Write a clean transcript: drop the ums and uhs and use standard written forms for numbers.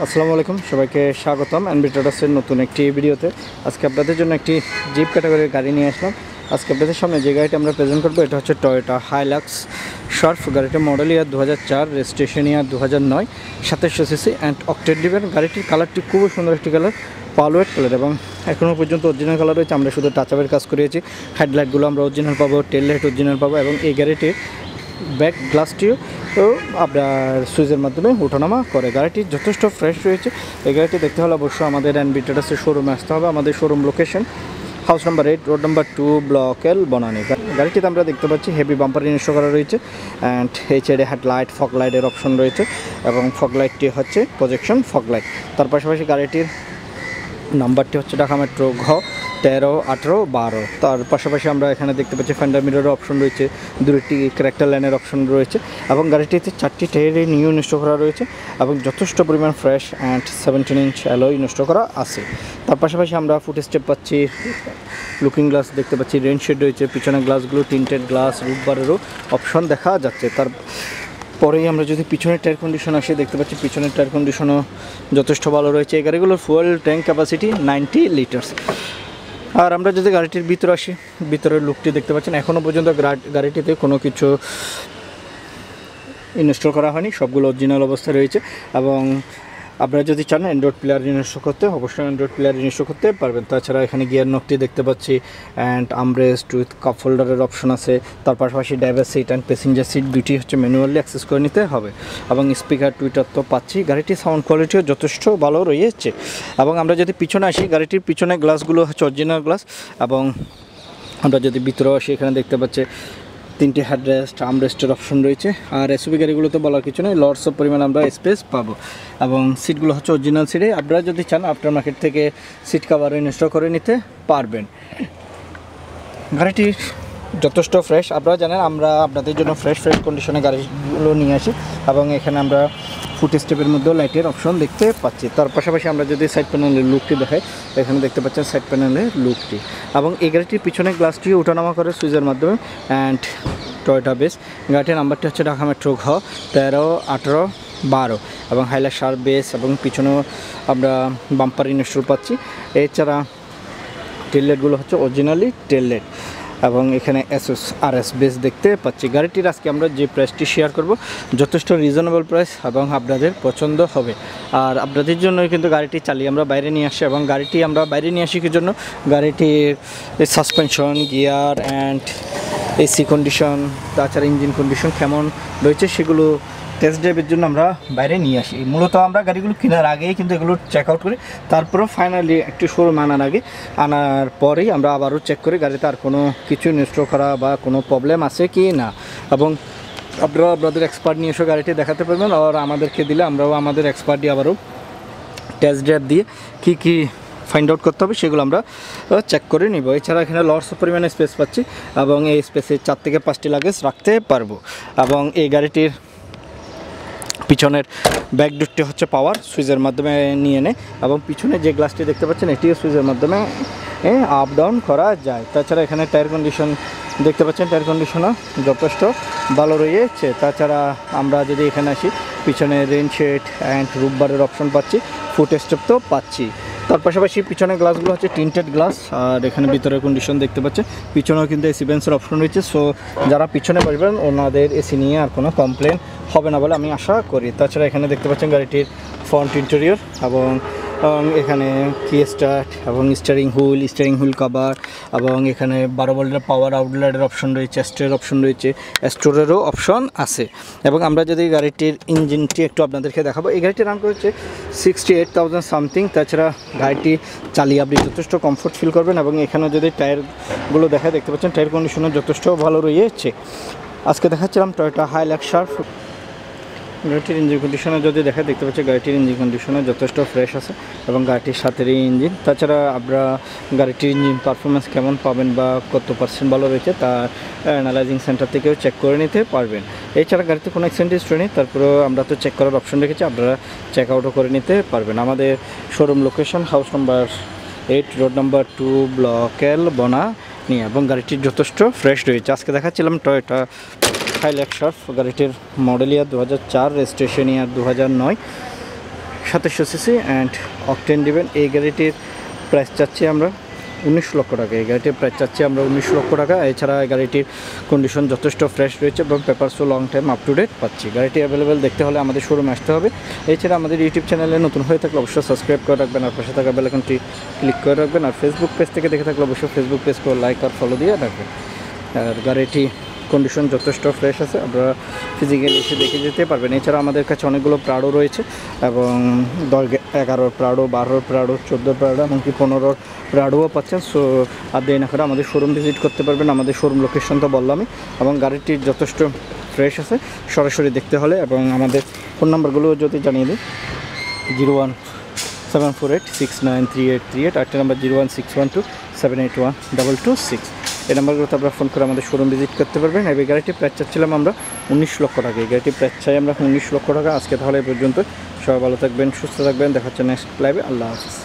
আসসালামু আলাইকুম, সবাইকে স্বাগতম এনবি ট্রেডার্সের নতুন একটি ভিডিওতে। আজকে আপনাদের জন্য একটি জিপ ক্যাটাগরির গাড়ি নিয়ে আসলাম। আজকে আপনাদের সামনে যে গাড়িটি আমরা প্রেজেন্ট করবো এটা হচ্ছে টয়োটা হাইলাক্স শার্প। গাড়িটির model year 2004, registration year 2009, 2700 CC and octane driven. গাড়িটির কালারটি খুবই সুন্দর একটি কালার, পালওয়েট কালার, এবং এখনও পর্যন্ত অরিজিনাল কালার রয়েছে। আমরা শুধু টাচ আপের কাজ করিয়েছি। হেডলাইটগুলো আমরা অরিজিনাল পাবো, টেল লাইট অরিজিনাল পাবো, এবং এই গাড়িটির ব্যাক গ্লাসটিও আপনার সুইচের মাধ্যমে ওঠানামা করে। গাড়িটি যথেষ্ট ফ্রেশ রয়েছে। এই গাড়িটি দেখতে হলে অবশ্যই আমাদের এনবি ট্রেডার্সের শোরুমে আসতে হবে। আমাদের showroom location house number 8, road number 2, block L, Banani. গাড়িটিতে আমরা দেখতে পাচ্ছি হেভি বাম্পার ইনস্টল করা রয়েছে, অ্যান্ড এই সাইডে হেডলাইট, ফগ লাইটের অপশন রয়েছে, এবং ফগ লাইটটি হচ্ছে প্রজেকশন ফগ লাইট। তার পাশাপাশি গাড়িটির নাম্বারটি হচ্ছে ঢাকা মেট্রো ঘ 13, 18, 12। তার পাশাপাশি আমরা এখানে দেখতে পাচ্ছি ফেন্ডার মিররের অপশন রয়েছে, দুটি ক্যারেক্টার লাইনের অপশন রয়েছে, এবং গাড়িটিতে 4টি টায়ারে নিউ ইনস্টল করা রয়েছে, এবং যথেষ্ট পরিমাণ fresh and 17 inch alloy install করা আছে। তার পাশাপাশি আমরা ফুট স্টেপ পাচ্ছি, লুকিং গ্লাস দেখতে পাচ্ছি, রেন শেড রয়েছে, পিছনের গ্লাসগুলো টিন্টেড গ্লাস, রুফবারেরও অপশন দেখা যাচ্ছে। তার পরেই আমরা যদি পিছনের টায়ার কন্ডিশন আসি, দেখতে পাচ্ছি পিছনের টায়ার কন্ডিশনও যথেষ্ট ভালো রয়েছে। এই গাড়িগুলোর ফুয়েল ট্যাঙ্ক ক্যাপাসিটি 90 লিটার্স। আর আমরা যদি গাড়িটির ভিতরে আসি, ভিতরের লুকটি দেখতে পাচ্ছেন, এখনও পর্যন্ত গাড়িটিতে কোনো কিছু ইনস্টল করা হয়নি, সবগুলো অরিজিনাল অবস্থায় রয়েছে। এবং আপনারা যদি চান অ্যান্ড্রয়েড প্লেয়ার ইনস্টল করতে, অবশ্যই অ্যান্ড্রয়েড প্লেয়ার ইনস্টল করতে পারবেন। তাছাড়া এখানে গিয়ার নকটি দেখতে পাচ্ছি, অ্যান্ড আমরেস্ট উইথ কাপ হোল্ডারের অপশন আছে। তার পাশাপাশি driver seat and passenger seat দুটি হচ্ছে ম্যানুয়ালি অ্যাক্সেস করে নিতে হবে, এবং স্পিকার টুইটার তো পাচ্ছি। গাড়িটির সাউন্ড কোয়ালিটিও যথেষ্ট ভালো রয়েছে। এবং আমরা যদি পিছনে আসি, গাড়িটির পিছনে গ্লাসগুলো হচ্ছে অরিজিনাল গ্লাস, এবং আমরা যদি ভিতরে আসি, এখানে দেখতে পাচ্ছি 3টি হেডরেস্ট, আমরেস্টের অপশন রয়েছে। আর এসইউভি গাড়িগুলোতে বলার কিছু নেই, লটস অফ পরিমাণ আমরা স্পেস পাবো। এবং সিটগুলো হচ্ছে অরিজিনাল সিটে। আপনারা যদি চান আফটার মার্কেট থেকে সিট কাভার ইনস্টল করে নিতে পারবেন। গাড়িটি যথেষ্ট ফ্রেশ। আপনারা জানেন আমরা আপনাদের জন্য ফ্রেশ কন্ডিশনে গাড়িগুলো নিয়ে আসি, এবং এখানে আমরা ফুট স্টেপের মধ্যেও লাইটের অপশন দেখতে পাচ্ছি। তার পাশাপাশি আমরা যদি সাইড প্যানেলের লুকটি দেখাই, এখানে দেখতে পাচ্ছেন সাইড প্যানেলের লুকটি, এবং এই গাড়িটির পিছনের গ্লাসটি ওঠানামা করে সুইচের মাধ্যমে। And Toyota base. গাড়িটির নাম্বারটি হচ্ছে ঢাকা মেট্রো ঘ 13, 18, 12, এবং হাইলাক্স শার্প বেস, এবং পিছনেও আমরা বাম্পার ইনস্টল পাচ্ছি। এছাড়া টেল লাইটগুলো হচ্ছে অরিজিনালি টেল লাইট, এবং এখানে SSRS বেস দেখতে পাচ্ছি। গাড়িটির আজকে আমরা যে প্রাইসটি শেয়ার করব যথেষ্ট রিজনেবল প্রাইস, এবং আপনাদের পছন্দ হবে। আর আপনাদের জন্যই কিন্তু গাড়িটি চালিয়ে আমরা বাইরে নিয়ে আসি, এবং গাড়িটি আমরা বাইরে নিয়ে আসি কি জন্য, গাড়িটির suspension, gear and AC condition, তাছাড়া ইঞ্জিন কন্ডিশন কেমন রয়েছে সেগুলো টেস্ট ড্রাইভের জন্য আমরা বাইরে নিয়ে আসি। মূলত আমরা গাড়িগুলো কেনার আগেই কিন্তু এগুলো চেক আউট করি, তারপরেও ফাইনালি একটু শোরুম আনার পরেই আমরা আবারও চেক করি গাড়িতে আর কোনো কিছু ইনস্টল করা বা কোনো প্রবলেম আছে কি না। এবং আপনারা আপনাদের এক্সপার্ট নিয়ে এসে গাড়িটি দেখাতে পারবেন, আর আমাদেরকে দিলে আমরাও আমাদের এক্সপার্ট দিয়ে আবারও টেস্ট ড্রাইভ দিয়ে কী ফাইন্ড আউট করতে হবে সেগুলো আমরা চেক করে নিব। এছাড়া এখানে লটস পরিমাণে স্পেস পাচ্ছি, এবং এই স্পেসে 4 থেকে 5টি লাগেজ রাখতে পারবো। এবং এই গাড়িটির পিছনের ব্যাক ডোরটি হচ্ছে পাওয়ার সুইচের মাধ্যমে নিয়ে নেয়, এবং পিছনে যে গ্লাসটি দেখতে পাচ্ছেন এটিও সুইচের মাধ্যমে আপ ডাউন করা যায়। তাছাড়া এখানে টায়ার কন্ডিশন দেখতে পাচ্ছেন, টায়ার কন্ডিশনও যথেষ্ট ভালো রয়েছে। তাছাড়া আমরা যদি এখানে আসি, পিছনে রেন শেড অ্যান্ড রুফবারের অপশন পাচ্ছি, ফুট স্টেপ তো পাচ্ছি। তার পাশাপাশি পিছনের গ্লাসগুলো হচ্ছে টিন্টেড গ্লাস, আর এখানে ভিতরের কন্ডিশন দেখতে পাচ্ছেন। পিছনেও কিন্তু এসি ভেন্টের অপশন রয়েছে, সো যারা পিছনে বসবেন ওনাদের এসি নিয়ে আর কোনো কমপ্লেন হবে না বলে আমি আশা করি। তাছাড়া এখানে দেখতে পাচ্ছেন গাড়িটির ফ্রন্ট ইন্টেরিয়র, এবং এখানে কি স্টার্ট, এবং স্টিয়ারিং হুইল কভার, এবং এখানে 12 ভোল্টের পাওয়ার আউটলেটের অপশন রয়েছে, স্টোরের অপশন রয়েছে, স্টোরেরও অপশন আছে। এবং আমরা যদি গাড়িটির ইঞ্জিনটি একটু আপনাদেরকে দেখাবো, এই গাড়িটি রান করেছে 68,000 সামথিং। তাছাড়া গাড়িটি চালিয়ে আপনি যথেষ্ট কমফোর্ট ফিল করবেন। এবং এখানে যদি টায়ারগুলো দেখায়, দেখতে পাচ্ছেন টায়ার কন্ডিশনও যথেষ্ট ভালো রয়েছে। আজকে দেখাচ্ছিলাম টয়োটা হাইলাক্স শার্প। গাড়িটির ইঞ্জিন কন্ডিশনে যদি দেখা, দেখতে পাচ্ছি গাড়িটির ইঞ্জিন কন্ডিশনে যথেষ্ট ফ্রেশ আছে, এবং গাড়িটির সাথেরই ইঞ্জিন। তাছাড়া আপনারা গাড়িটির ইঞ্জিন পারফরমেন্স কেমন পাবেন বা কত % ভালো রয়েছে তা অ্যানালাইজিং সেন্টার থেকেও চেক করে নিতে পারবেন। এছাড়া গাড়িতে কোনো অ্যাক্সিডেন্ট হিস্ট্রি নেই, তারপরেও আমরা তো চেক করার অপশন রেখেছি, আপনারা চেক আউটও করে নিতে পারবেন। আমাদের showroom location house number 8, road number 2, block L, Banani, এবং গাড়িটি যথেষ্ট ফ্রেশ রয়েছে। আজকে দেখাচ্ছিলাম টয়োটা হাইলাক্স শার্প। গাড়িটির model year 2004, registration year 2009, 2700 CC and octane দিবেন। এই গাড়িটির প্রাইস চাচ্ছি আমরা 19 লক্ষ টাকা। এই গাড়িটির প্রাইস চাচ্ছি আমরা 19 লক্ষ টাকা। এছাড়া এই গাড়িটির কন্ডিশন যথেষ্ট ফ্রেশ রয়েছে এবং পেপারসও long time up to date পাচ্ছি। গাড়িটি অ্যাভেলেবেল দেখতে হলে আমাদের শোরুমে আসতে হবে। এছাড়া আমাদের ইউটিউব চ্যানেলে নতুন হয়ে থাকলে অবশ্যই সাবস্ক্রাইব করে রাখবেন আর পাশে থাকা বেল আইকনটি ক্লিক করে রাখবেন। আর ফেসবুক পেজ থেকে দেখে থাকলে অবশ্যই ফেসবুক পেজকে লাইক আর ফলো দিয়ে রাখবেন। আর গাড়িটি কন্ডিশন যথেষ্ট ফ্রেশ আছে, আপনারা ফিজিক্যালি এসে দেখে যেতে পারবেন। এছাড়া আমাদের কাছে অনেকগুলো প্রাডো রয়েছে এবং 11 প্রাডো, 12 প্রাডো, 14 প্রাডো, এমনকি 15 প্রাডোও পাচ্ছেন। সো আর দেরি না করে আমাদের শোরুম ভিজিট করতে পারবেন। আমাদের শোরুম লোকেশন তো বললামই এবং গাড়িটি যথেষ্ট ফ্রেশ আছে সরাসরি দেখতে হলে। এবং আমাদের ফোন নাম্বারগুলো যদি জানিয়ে দিই, 01748693838, আরেকটা নাম্বার 01612781226। এই নাম্বারগুলোতে আপনারা ফোন করে আমাদের শোরুম ভিজিট করতে পারবেন। এই গাড়িটির প্রাইস চাচ্ছিলাম আমরা 19 লক্ষ টাকা। এই গাড়িটির প্রাইস চাই আমরা 19 লক্ষ টাকা। আজকে তাহলে এই পর্যন্ত। সবাই ভালো থাকবেন, সুস্থ থাকবেন, দেখা হচ্ছে নেক্সট লাইভে। আল্লাহ হাফিজ।